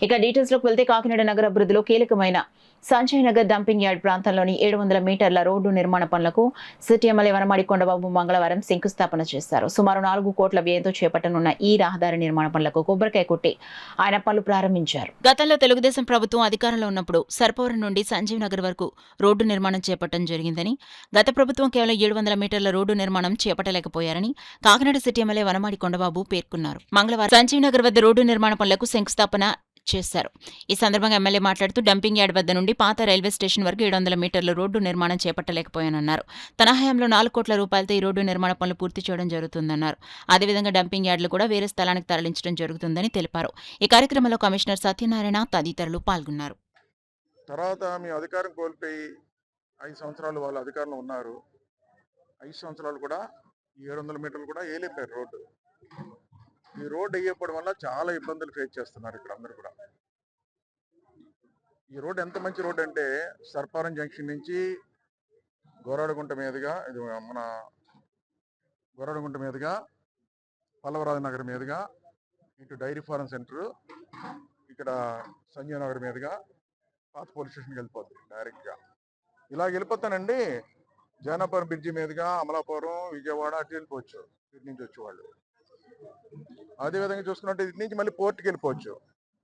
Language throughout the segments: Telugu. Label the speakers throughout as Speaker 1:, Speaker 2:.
Speaker 1: ఇక డీటెయిల్స్ లోకి వెళ్తే కాకినాడ నగర అభివృద్ధిలో కీలకమైన సంజయ్ నగర్ డంపింగ్ యార్డ్ ప్రాంతంలోని 700 మీటర్ల రోడ్డు నిర్మాణ పనులకు సిటీ ఎమ్మెల్యే వనమాడి కొండబాబు మంగళవారం శంకుస్థాపన చేశారు. సుమారు 4 కోట్ల వ్యయంతో చేపట్టనున్న ఈ రహదారి నిర్మాణ పనులకు కొబ్బరికాయ కొట్టి ఆయన పనులు ప్రారంభించారు. గతంలో తెలుగుదేశం ప్రభుత్వం అధికారంలో ఉన్నప్పుడు సర్పవరం నుండి సంజీవ్ నగర్ వరకు రోడ్డు నిర్మాణం చేపట్టడం జరిగిందని, గత ప్రభుత్వం కేవలం 700 మీటర్ల రోడ్డు నిర్మాణం చేపట్టలేకపోయారని కాకినాడ సిటీ ఎమ్మెల్యే వనమాడి కొండబాబు పేర్కొన్నారు. మంగళవారం సంజీవ్ నగర్ వద్ద రోడ్డు నిర్మాణ పనులకు శంకుస్థాపన చేశారు. ఈ సందర్భంగా ఎమ్మెల్యే మాట్లాడుతూ డంపింగ్ యార్డ్ వద్ద నుండి పాత రైల్వే స్టేషన్ వరకు 700 మీటర్ల రోడ్డు నిర్మాణం చేపట్టలేకపోయానన్నారు. తన హయాంలో 4 కోట్ల రూపాయలతో ఈ రోడ్డు నిర్మాణ పనులు పూర్తి చేయడం జరుగుతుందన్నారు. అదేవిధంగా డంపింగ్ యార్డులు కూడా వేరే స్థలానికి తరలించడం జరుగుతుందని తెలిపారు. ఈ కార్యక్రమంలో కమిషనర్ సత్యనారాయణ తదితరులు పాల్గొన్నారు.
Speaker 2: తర్వాత మీ అధికారం కోల్పోయి 5 సంవత్సరాలు వాళ్ళు అధికారంలో ఉన్నారు. 5 సంవత్సరాలు కూడా 700 మీటర్లు కూడా వేయలేపారు రోడ్డు. ఈ రోడ్డు వేయకపోవడం వల్ల చాలా ఇబ్బందులు ఫేస్ చేస్తున్నారు ఇక్కడ అందరూ కూడా. ఈ రోడ్డు ఎంత మంచి రోడ్డు అంటే సర్పారం జంక్షన్ నుంచి గోరాడగుంట మీదుగా, ఇది మన గోరాడగుంట మీదుగా పల్లవరాజు నగర్ మీదుగా ఇటు డైరీ ఫారం సెంటర్, ఇక్కడ సంజయ్ నగర్ మీదుగా పాత పోలీస్ స్టేషన్కి వెళ్ళిపోద్ది డైరెక్ట్గా. ఇలా వెళ్ళిపోతానండి జైనాపురం బ్రిడ్జి మీదుగా అమలాపురం, విజయవాడ అటు వెళ్ళిపోవచ్చు ఇటు నుంచి వచ్చేవాళ్ళు. అదేవిధంగా చూసుకున్నట్టు ఇటు నుంచి మళ్ళీ పోర్టుకి వెళ్ళిపోవచ్చు.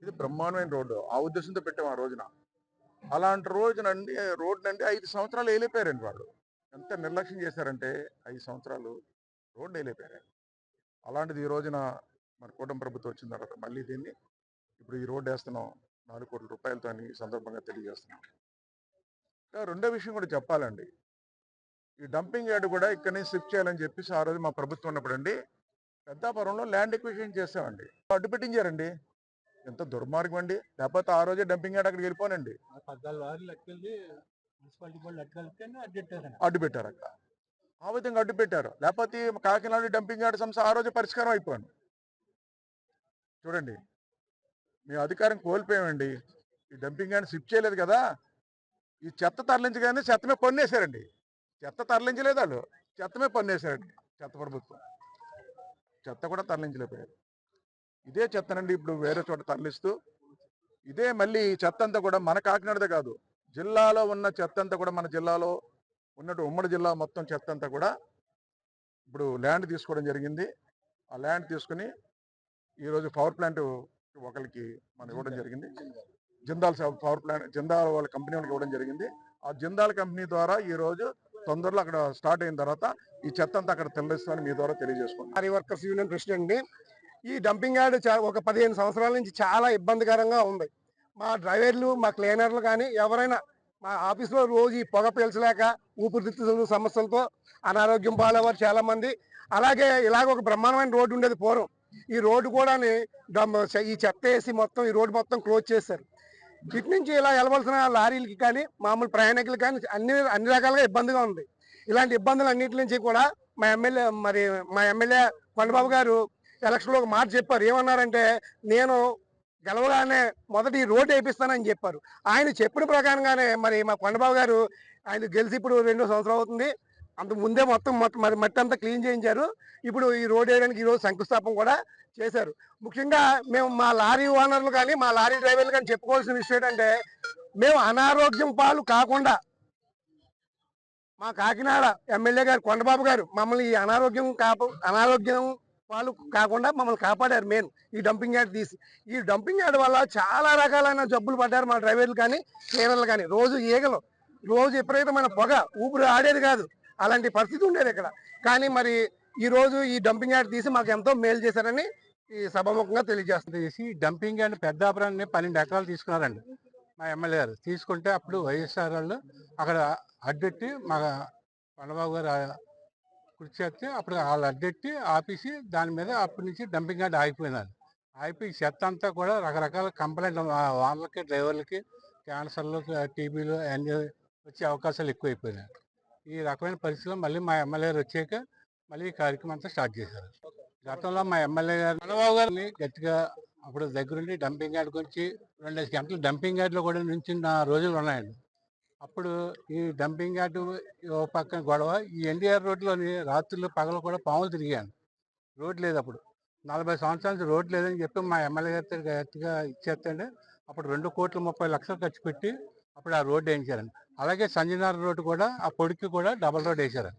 Speaker 2: ఇది బ్రహ్మాండమైన రోడ్డు. ఆ ఉద్దేశంతో పెట్టాము ఆ రోజున. అలాంటి రోజునండి రోడ్డునండి 5 సంవత్సరాలు వేయలేపారండి వాళ్ళు. ఎంత నిర్లక్ష్యం చేశారంటే 5 సంవత్సరాలు రోడ్డు వేయలేపారు. అలాంటిది ఈ రోజున మన కూటమి ప్రభుత్వం వచ్చిన తర్వాత మళ్ళీ దీన్ని ఇప్పుడు ఈ రోడ్డు వేస్తున్నాం 4 కోట్ల రూపాయలతో అని ఈ సందర్భంగా తెలియజేస్తున్నాం. రెండో విషయం కూడా చెప్పాలండి, ఈ డంపింగ్ యార్డ్ కూడా ఇక్కడి నుంచి షిఫ్ట్ చేయాలని చెప్పేసి ఆ రోజు మా ప్రభుత్వం ఉన్నప్పుడు అండి పెద్దాపురంలో ల్యాండ్ ఎక్విజిషన్ చేసామండి. అడ్డు పెట్టించారండి. ఎంత దుర్మార్గం అండి. లేకపోతే ఆ రోజే డంపింగ్ యార్డ్ అక్కడికి వెళ్ళిపోనండి. అడ్డు పెట్టారు అక్కడ. ఆ విధంగా అడ్డు పెట్టారు. లేకపోతే కాకినాడ డంపింగ్ యార్డ్ సమస్య ఆ రోజే పరిష్కారం అయిపోయాను. చూడండి, మీ అధికారం కోల్పోయామండి. ఈ డంపింగ్ యార్డ్ షిఫ్ట్ చేయలేదు కదా, ఈ చెత్త తరలించగానే చెత్తమే పన్నేశారండి. చెత్త తరలించలేదు వాళ్ళు, చెత్తమే పన్నేశారండి. చెత్త ప్రభుత్వం చెత్త కూడా తరలించలేకపోయారు. ఇదే చెత్తనండి ఇప్పుడు వేరే చోట తరలిస్తూ ఇదే మళ్ళీ చెత్త అంతా కూడా మన కాకినాడదే కాదు, జిల్లాలో ఉన్న చెత్త అంతా కూడా, మన జిల్లాలో ఉన్నట్టు ఉమ్మడి జిల్లా మొత్తం చెత్త అంతా కూడా ఇప్పుడు ల్యాండ్ తీసుకోవడం జరిగింది. ఆ ల్యాండ్ తీసుకుని ఈరోజు పవర్ ప్లాంట్ ఒకరికి మనం ఇవ్వడం జరిగింది. జిందాల్ పవర్ ప్లాంట్, జిందాల్ వాళ్ళ కంపెనీ వాళ్ళకి ఇవ్వడం జరిగింది. ఆ జిందాల్ కంపెనీ ద్వారా ఈరోజు తొందరలో అక్కడ స్టార్ట్ అయిన తర్వాత ఈ చెత్త అంతా అక్కడ తరలిస్తామని మీ ద్వారా తెలియజేసుకుంటాం.
Speaker 3: లారీ వర్కర్స్ యూనియన్ ప్రెసిడెంట్ని. ఈ డంపింగ్ యార్డ్ ఒక 15 సంవత్సరాల నుంచి చాలా ఇబ్బందికరంగా ఉంది. మా డ్రైవర్లు, మా క్లీనర్లు కానీ ఎవరైనా మా ఆఫీస్లో రోజు ఈ పొగ పీల్చలేక ఊపిరితిత్తుల సమస్యలతో అనారోగ్యం పాలయ్యేవారు చాలామంది. అలాగే ఇలాగ ఒక బ్రహ్మాండమైన రోడ్డు ఉండేది పూర్వం. ఈ రోడ్డు కూడా ఈ చెత్త వేసి మొత్తం ఈ రోడ్డు మొత్తం క్లోజ్ చేశారు. ఇటు నుంచి ఇలా వెళ్ళవలసిన లారీలకి కానీ మామూలు ప్రయాణికులు కానీ అన్ని రకాలుగా ఇబ్బందిగా ఉంది. ఇలాంటి ఇబ్బందులు అన్నింటి నుంచి కూడా మా ఎమ్మెల్యే కొండబాబు గారు ఎలక్షన్లో ఒక మాట చెప్పారు. ఏమన్నారంటే, నేను గెలవగానే మొదటి రోడ్డు వేయిస్తానని చెప్పారు. ఆయన చెప్పిన ప్రకారంగానే మరి మా కొండబాబు గారు ఆయన గెలిచి ఇప్పుడు 2 సంవత్సరాలు అవుతుంది. అంత ముందే మొత్తం మట్టి అంతా క్లీన్ చేయించారు. ఇప్పుడు ఈ రోడ్డు వేయడానికి ఈరోజు శంకుస్థాపన కూడా చేశారు. ముఖ్యంగా మేము మా లారీ ఓనర్లు కానీ మా లారీ డ్రైవర్లు కానీ చెప్పుకోవాల్సిన విషయం ఏంటంటే, మేము అనారోగ్యం పాలు కాకుండా మా కాకినాడ ఎమ్మెల్యే గారు కొండబాబు గారు మమ్మల్ని ఈ అనారోగ్యం పాలు కాకుండా మమ్మల్ని కాపాడారు. మెయిన్ ఈ డంపింగ్ యార్డ్ తీసి, ఈ డంపింగ్ యార్డ్ వల్ల చాలా రకాలైన జబ్బులు పడ్డారు మా డ్రైవర్లు కానీ క్లీనర్లు కానీ. రోజు ఈగలు, రోజు విపరీతమైన పొగ, ఊపిరి ఆడేది కాదు, అలాంటి పరిస్థితి ఉండేది ఇక్కడ. కానీ మరి ఈ రోజు ఈ డంపింగ్ యార్డ్ తీసి మాకు ఎంతో మేలు చేశారని ఈ సభాముఖంగా తెలియజేస్తుంది.
Speaker 4: డంపింగ్ యార్డ్ పెద్దాపురాన్ని 12 ఎకరాలు తీసుకున్నారండి మా ఎమ్మెల్యే గారు. తీసుకుంటే అప్పుడు వైఎస్ఆర్ వాళ్ళు అక్కడ అడ్డెట్టి మా కొండబాబు గారు కృషి చేస్తే అప్పుడు వాళ్ళు అడ్డెట్టి ఆపేసి దాని మీద అప్పటి నుంచి డంపింగ్ యార్డ్ ఆగిపోయినారు. ఆగిపోయి చెత్త అంతా కూడా రకరకాల కంప్లైంట్ వాళ్ళకి, డ్రైవర్లకి క్యాన్సర్లు, టీబీలు అన్నీ వచ్చే అవకాశాలు ఎక్కువైపోయినాయి. ఈ రకమైన పరిస్థితుల్లో మళ్ళీ మా ఎమ్మెల్యే గారు వచ్చాక మళ్ళీ ఈ కార్యక్రమం అంతా స్టార్ట్ చేశారు. గతంలో మా ఎమ్మెల్యే గారు కొండబాబు గారిని గట్టిగా అప్పుడు దగ్గరుండి డంపింగ్ యార్డ్ గురించి 2 గంటలు డంపింగ్ యార్డ్లో కూడా నుంచిన రోజులు ఉన్నాయండి. అప్పుడు ఈ డంపింగ్ యార్డ్ ఓ పక్కన గొడవ, ఈ ఎన్టీఆర్ రోడ్లోని రాత్రులు పగలు కూడా పాములు తిరిగాను. రోడ్ లేదు అప్పుడు. 40 సంవత్సరాల నుంచి రోడ్ లేదని చెప్పి మా ఎమ్మెల్యే గారితో గట్టిగా ఇచ్చేస్తే అప్పుడు 2,30,00,000 ఖర్చు పెట్టి అప్పుడు ఆ రోడ్డు వేయించారండి. అలాగే సంజయనగర్ రోడ్డు కూడా ఆ పొడికి కూడా డబల్ రోడ్ వేశారు.